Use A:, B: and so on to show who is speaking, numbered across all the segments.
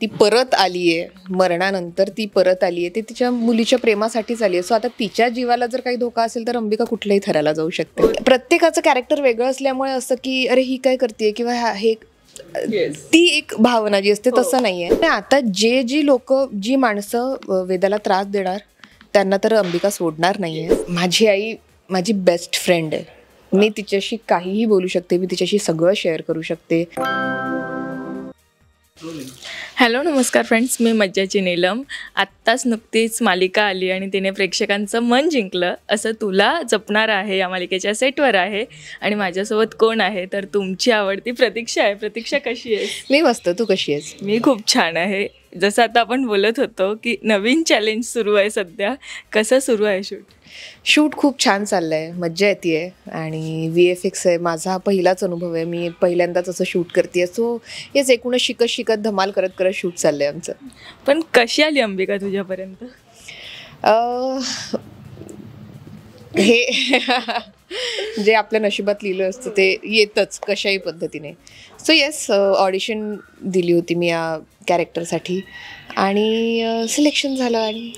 A: ती परत आली आहे, मरणानंतर ती परत आली आहे, ते तिच्या मुलीच्या प्रेमासाठीच आली आहे. सो आता तिच्या जीवाला जर काही धोका असेल तर अंबिका कुठल्याही थराला जाऊ शकते. प्रत्येकाचं कॅरेक्टर वेगळं असल्यामुळे असं की अरे ही काय करते किंवा हे ती एक भावना जी असते तसं नाहीये. आता जी लोक जी माणसं वेदाला त्रास देणार त्यांना तर अंबिका सोडणार नाहीये. माझी आई माझी बेस्ट फ्रेंड आहे. मी तिच्याशी काहीही बोलू शकते, मी तिच्याशी सगळं शेअर करू शकते.
B: हॅलो नमस्कार फ्रेंड्स, मी मज्जाची नीलम. आत्ताच नुकतीच मालिका आली आणि तिने प्रेक्षकांचं मन जिंकलं. असं तुला जपणार आहे या मालिकेच्या सेटवर आहे आणि माझ्यासोबत कोण आहे तर तुमची आवडती प्रतीक्षा आहे. प्रतीक्षा कशी आहेस?
A: मी मस्त, तू कशी आहेस?
B: मी खूप छान आहे. जसं आता आपण बोलत होतो की नवीन चॅलेंज सुरू आहे सध्या, कसं सुरू आहे
A: शूट? खूप छान चाललं आहे, मज्जा येते आहे आणि VFX आहे. माझा हा पहिलाच अनुभव आहे, मी पहिल्यांदाच असं शूट करते. सो हेच एकूणच शिकत धमाल करत शूट चाललं आहे आमचं.
B: पण कशी आली अंबिका तुझ्यापर्यंत?
A: हे जे आपल्या नशिबात लिहिलं असतं ते येतच कशाही पद्धतीने. सो येस, ऑडिशन दिली होती मी या कॅरेक्टरसाठी आणि सिलेक्शन झालं आणि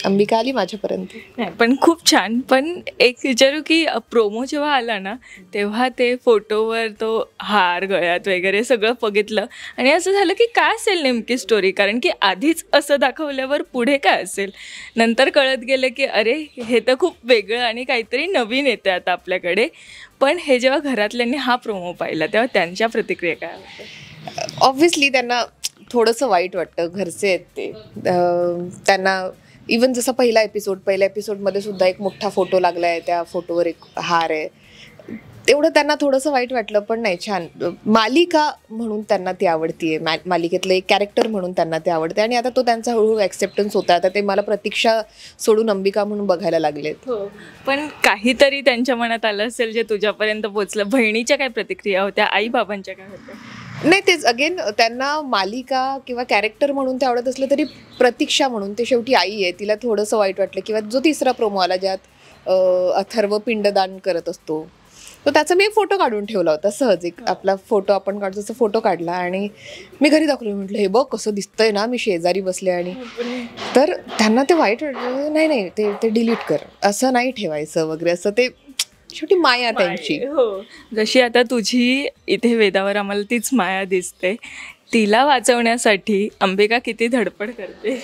A: अंबिका आली माझ्यापर्यंत.
B: नाही पण खूप छान. पण एक विचारू की प्रोमो जेव्हा आला ना तेव्हा ते फोटोवर तो हार गळ्यात वगैरे सगळं बघितलं आणि असं झालं की काय असेल नेमकी स्टोरी, कारण की आधीच असं दाखवल्यावर पुढे काय असेल. नंतर कळत गेलं की अरे हे तर खूप वेगळं आणि काहीतरी नवीन येतं आता आपल्याकडे. पण हे जेव्हा घरातल्यांनी हा प्रोमो पाहिला तेव्हा त्यांच्या प्रतिक्रिया काय होत्या?
A: ऑब्व्हियसली त्यांना थोडंसं वाईट वाटतं, घरचे आहेत ते. त्यांना इवन जसा पहिल्या एपिसोडमध्ये सुद्धा एक मोठा फोटो लागला आहे, त्या फोटोवर एक हार आहे, तेवढं त्यांना थोडंसं वाईट वाटलं. पण नाही, छान. मालिका म्हणून त्यांना ती आवडतीये, मालिकेतलं एक कॅरेक्टर म्हणून त्यांना ते आवडते आणि आता तो त्यांचा हळूहळू ॲक्सेप्टन्स होता. आता ते मला प्रतीक्षा सोडून अंबिका म्हणून बघायला लागलेत.
B: हो, पण काहीतरी त्यांच्या मनात आलं असेल जे तुझ्यापर्यंत पोचलं. बहिणीच्या काय प्रतिक्रिया होत्या, आई बाबांच्या काय होत्या?
A: नाही, तेच अगेन त्यांना मालिका किंवा कॅरेक्टर म्हणून ते आवडत असलं तरी प्रतीक्षा म्हणून ते शेवटी आई आहे, तिला थोडंसं वाईट वाटलं. किंवा जो तिसरा प्रोमो आला ज्यात अथर्व पिंडदान करत असतो, तर त्याचा मी एक फोटो काढून ठेवला होता. सहज एक आपला फोटो आपण काढतो तसं फोटो काढला आणि मी घरी दाखवलं. म्हटलं हे बघ कसं दिसतंय ना, मी शेजारी बसले. आणि तर त्यांना ते वाईट वाटलं. नाही ते डिलीट कर, असं नाही ठेवायचं वगैरे, असं ते शेवटी माया त्यांची.
B: हो, जशी आता तुझी इथे वेदावर आम्हाला तीच माया दिसते. तिला वाचवण्यासाठी अंबिका किती धडपड करते.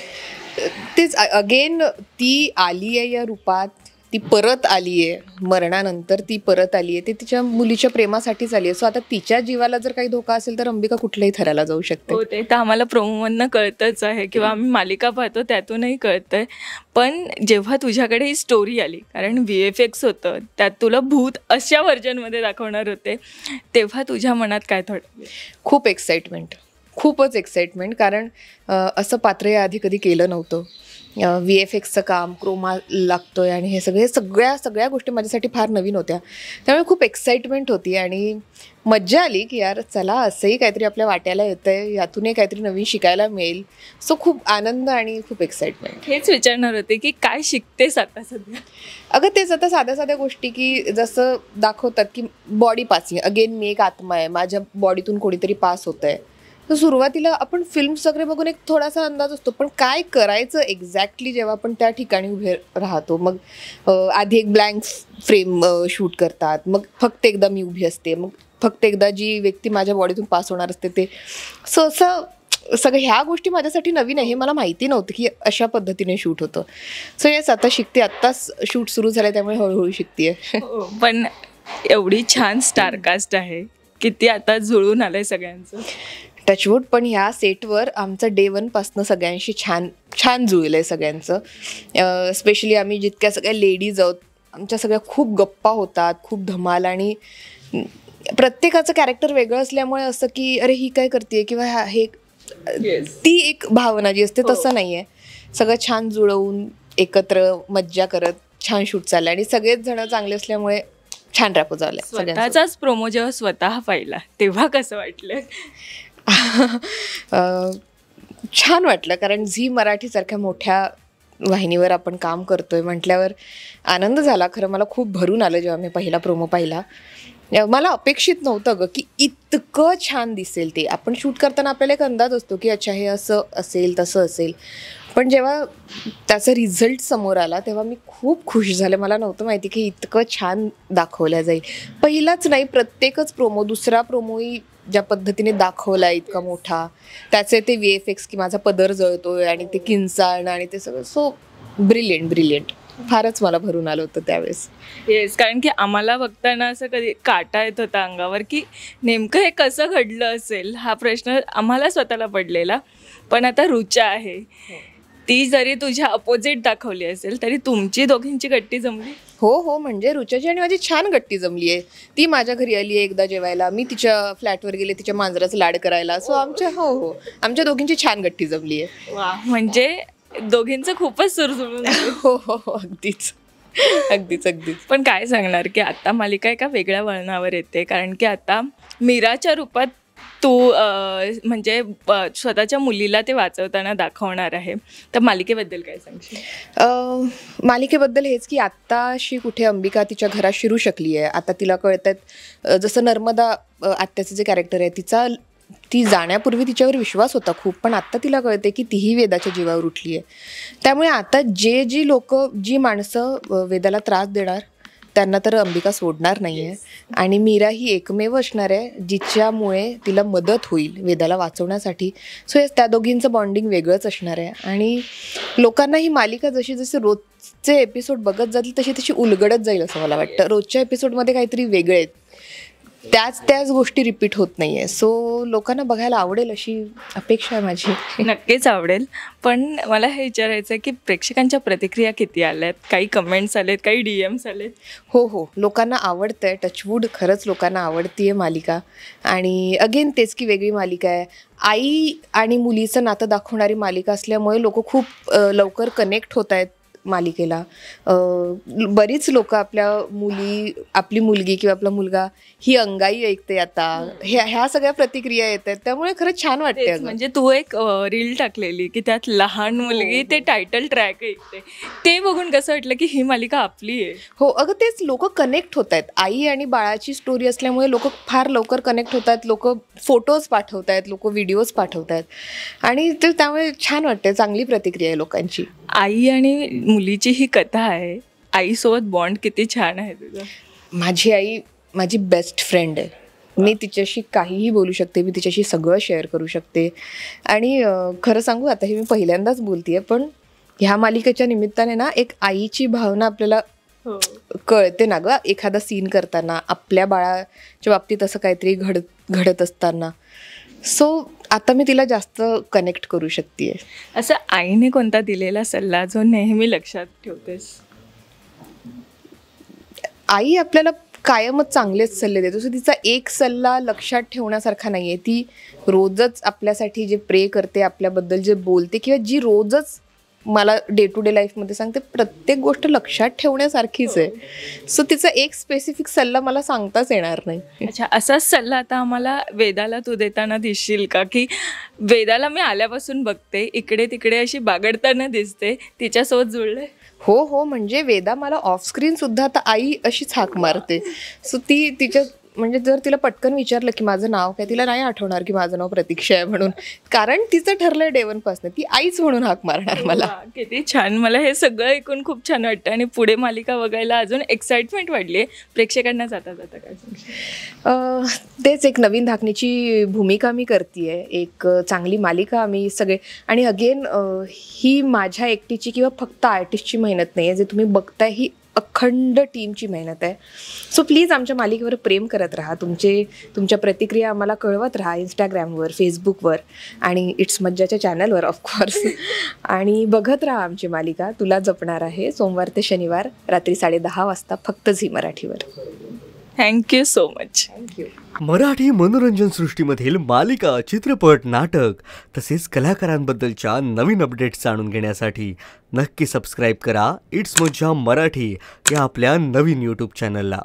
A: तेच अगेन ती आली आहे या रूपात, ती परत आली आहे, मरणानंतर ती परत आली आहे, ते तिच्या मुलीच्या प्रेमासाठीच आली आहे. सो आता तिच्या जीवाला जर काही धोका असेल तर अंबिका कुठल्याही थराला जाऊ शकते.
B: हो, ते तर आम्हाला प्रोमोमधनं कळतंच आहे किंवा आम्ही मालिका पाहतो त्यातूनही कळतंय. पण जेव्हा तुझ्याकडे ही स्टोरी आली, कारण VFX होतं त्यात तुला भूत अशा व्हर्जनमध्ये दाखवणार होते, तेव्हा तुझ्या मनात काय थोडं?
A: खूप एक्साइटमेंट, खूपच एक्साइटमेंट. कारण असं पात्र याआधी कधी केलं नव्हतं. VFXचं काम, क्रोमा लागतोय आणि हे सगळ्या गोष्टी माझ्यासाठी फार नवीन होत्या. त्यामुळे खूप एक्साइटमेंट होती आणि मज्जा आली की यार चला असंही काहीतरी आपल्या वाट्याला येतंय, यातूनही काहीतरी नवीन शिकायला मिळेल. सो खूप आनंद आणि खूप एक्साइटमेंट.
B: हेच विचारणार होते की काय शिकतेस आता सध्या?
A: अगं तेच, आता साध्या गोष्टी की जसं दाखवतात की बॉडी पासिंग. अगेन मी एक आत्मा आहे, माझ्या बॉडीतून कोणीतरी पास होत आहे. तर सुरुवातीला आपण फिल्म्स वगैरे बघून एक थोडासा अंदाज असतो, पण काय करायचं एक्झॅक्टली जेव्हा आपण त्या ठिकाणी उभे राहतो. मग आधी एक ब्लँक फ्रेम शूट करतात, मग फक्त एकदा मी उभी असते, मग फक्त एकदा जी व्यक्ती माझ्या बॉडीतून पास होणार असते ते. सो असं सगळं ह्या गोष्टी माझ्यासाठी नवीन आहे, हे मला माहिती नव्हतं की अशा पद्धतीने शूट होतं. सो येस, आता शिकते. आत्ताच शूट सुरू झालं त्यामुळे हळूहळू शिकते.
B: पण एवढी छान स्टारकास्ट आहे, किती आता जुळून आलंय सगळ्यांचं,
A: टचवूड. पण ह्या सेटवर आमचं डे 1 पासनं सगळ्यांशी छान जुळलं आहे सगळ्यांचं. स्पेशली आम्ही जितक्या सगळ्या लेडीज आहोत, आमच्या सगळ्या खूप गप्पा होतात, खूप धमाल. आणि प्रत्येकाचं कॅरेक्टर वेगळं असल्यामुळे असं की अरे ही काय करते किंवा हे ती एक भावना जी असते तसं नाही आहे. सगळं छान जुळवून एकत्र मज्जा करत छान शूट चाललं आणि सगळेच जण चांगले असल्यामुळे छान रॅपो झालं.
B: स्वतःचाच प्रोमो जेव्हा स्वतः पाहिला तेव्हा कसं वाटलं?
A: छान वाटलं, कारण झी मराठीसारख्या मोठ्या वाहिनीवर आपण काम करतोय म्हटल्यावर आनंद झाला. खरं मला खूप भरून आलं जेव्हा मी पहिला प्रोमो पाहिला. मला अपेक्षित नव्हतं ग की इतकं छान दिसेल ते. आपण शूट करताना आपल्याला एक अंदाज असतो की अच्छा हे असं असेल तसं असेल, पण जेव्हा त्याचा रिझल्ट समोर आला तेव्हा मी खूप खुश झाले. मला नव्हतं माहिती की इतकं छान दाखवलं जाईल. पहिलाच नाही, प्रत्येकच प्रोमो, दुसरा प्रोमोही ज्या पद्धतीने दाखवला इतका मोठा, त्याचे ते VFX की माझा पदर जळतोय आणि ते किंचाळणं आणि ते सगळं, सो ब्रिलियंट. फारच मला भरून आलं होतं त्यावेळेस.
B: येस, कारण की आम्हाला बघताना असं कधी काटा येत होता अंगावर की नेमकं हे कसं घडलं असेल, हा प्रश्न आम्हाला स्वतःला पडलेला. पण आता रुचा आहे, ती जरी तुझ्या अपोजिट दाखवली असेल तरी तुमची दोघींची गट्टी जमली.
A: हो, म्हणजे रुचाची आणि माझी छान गट्टी जमली आहे. ती माझ्या घरी आली आहे एकदा जेवायला, मी तिच्या फ्लॅटवर गेले तिच्या मांजराचं लाड करायला. सो आमच्या दोघींची छान गट्टी जमली आहे.
B: वा, म्हणजे दोघींचं खूपच सुरसुरून.
A: हो, अगदीच.
B: पण काय सांगणार की आता मालिका एका वेगळ्या वळणावर येते, कारण की आता मीराच्या रूपात तू म्हणजे स्वतःच्या मुलीला ते वाचवताना दाखवणार आहे. तर मालिकेबद्दल काय सांगशील?
A: मालिकेबद्दल हेच की आत्ताशी कुठे अंबिका तिच्या घरात शिरू शकली आहे. आता तिला कळतात, जसं नर्मदा आत्याचं जे कॅरेक्टर आहे, ती जाण्यापूर्वी तिच्यावर विश्वास होता खूप, पण आत्ता तिला कळते की तीही वेदाच्या जीवावर उठली आहे. त्यामुळे आता जी माणसं वेदाला त्रास देणार त्यांना तर अंबिका सोडणार नाही आहे. आणि मीरा ही एकमेव असणार आहे जिच्यामुळे तिला मदत होईल वेदाला वाचवण्यासाठी. सो त्या दोघींचं बॉन्डिंग वेगळंच असणार आहे. आणि लोकांना ही मालिका जशी रोजचे एपिसोड बघत जातील तशी उलगडत जाईल असं मला वाटतं. रोजच्या एपिसोडमध्ये काहीतरी वेगळे आहेत, त्याच गोष्टी रिपीट होत नाही आहे. सो लोकांना बघायला आवडेल अशी अपेक्षा आहे माझी.
B: नक्कीच आवडेल. पण मला हे विचारायचं आहे की प्रेक्षकांच्या प्रतिक्रिया किती आल्यात? काही कमेंट्स आलेत, काही DMs आलेत?
A: हो, लोकांना आवडतंय. टचवूड, खरंच लोकांना आवडतीये मालिका. आणि अगेन तेच की वेगळी मालिका आहे. आई आणि मुलीचं नातं दाखवणारी मालिका असल्यामुळे लोक खूप लवकर कनेक्ट होत आहेत मालिकेला. बरीच लोक आपली मुलगी किंवा आपला मुलगा ही अंगाई ऐकते आता, ह्या सगळ्या प्रतिक्रिया येत आहेत. त्यामुळे खरंच छान वाटते.
B: म्हणजे तू एक रील टाकलेली की त्यात लहान मुलगी ते टायटल ट्रॅक ऐकते, ते बघून कसं वाटलं की ही मालिका आपली आहे.
A: हो, अगं तेच, लोक कनेक्ट होत आहेत. आई आणि बाळाची स्टोरी असल्यामुळे लोक फार लवकर कनेक्ट होत आहेत. लोक फोटोज पाठवत आहेत, लोक व्हिडिओज पाठवत आहेत आणि ते त्यामुळे छान वाटते. चांगली प्रतिक्रिया आहे लोकांची.
B: आई आणि मुलीची ही कथा आहे. आईसोबत बॉन्ड किती छान आहे तुझा.
A: माझी आई माझी बेस्ट फ्रेंड आहे. मी तिच्याशी काहीही बोलू शकते, मी तिच्याशी सगळं शेअर करू शकते. आणि खरं सांगू, आता हे मी पहिल्यांदाच बोलतेय, पण ह्या मालिकेच्या निमित्ताने ना एक आईची भावना आपल्याला कळते ना ग. एखादा सीन करताना, आपल्या बाळाच्या बाबतीत असं काहीतरी घडत असताना. सो आता मी तिला जास्त कनेक्ट करू शकते.
B: असं आईने कोणता दिलेला सल्ला जो नेहमी लक्षात ठेवतेस?
A: आई आपल्याला कायमच चांगलेच सल्ले देतो. सो तिचा एक सल्ला लक्षात ठेवण्यासारखा नाही आहे. ती रोजच आपल्यासाठी जे प्रे करते, आपल्याबद्दल जे बोलते, किंवा जी रोजच मला डे टू डे लाईफमध्ये सांगते, प्रत्येक गोष्ट लक्षात ठेवण्यासारखीच आहे. सो तिचा एक स्पेसिफिक सल्ला मला सांगताच येणार नाही.
B: अच्छा, असाच सल्ला आता आम्हाला वेदाला तू देताना दिसशील का? की वेदाला मी आल्यापासून बघते, इकडे तिकडे अशी बागडताना दिसते, तिच्यासोबत जुळले?
A: हो, म्हणजे वेदा मला ऑफ स्क्रीन सुद्धा आता आई अशीच हाक मारते. सो ती तिच्या म्हणजे जर तिला पटकन विचारलं की माझं नाव काय, तिला नाही आठवणार की माझं नाव प्रतीक्षा आहे म्हणून, कारण तिचं ठरलंय डे वन पासून ती आईच म्हणून हाक मारणार मला.
B: किती छान. मला हे सगळं ऐकून खूप छान वाटतं आणि पुढे मालिका बघायला अजून एक्साइटमेंट वाढली आहे. प्रेक्षकांना जाता काय
A: तेच, एक नवीन धाकणीची भूमिका मी करतेय, एक चांगली मालिका आम्ही सगळे. आणि अगेन ही माझ्या एकटीची किंवा फक्त आर्टिस्टची मेहनत नाही आहे. जे तुम्ही बघताय ही अखंड टीमची मेहनत आहे. सो प्लीज आमच्या मालिकेवर प्रेम करत राहा. तुमच्या प्रतिक्रिया आम्हाला कळवत राहा इंस्टाग्रामवर, फेसबुकवर आणि इट्स मज्जाच्या चॅनलवर ऑफकोर्स. आणि बघत राहा आमची मालिका तुला जपणार आहे, सोमवार ते शनिवार रात्री 10:30 वाजता फक्त झी मराठीवर.
B: Thank you so much.
A: Thank you.
C: Marathi मनोरंजन सृष्टीमधील मालिका, चित्रपट, नाटक तसेच कलाकारांबद्दलच्या नवीन अपडेट्स जाणून घेण्यासाठी नक्की सबस्क्राईब करा इट्स मज्जा मराठी या आपल्या नवीन यूट्यूब चॅनलला.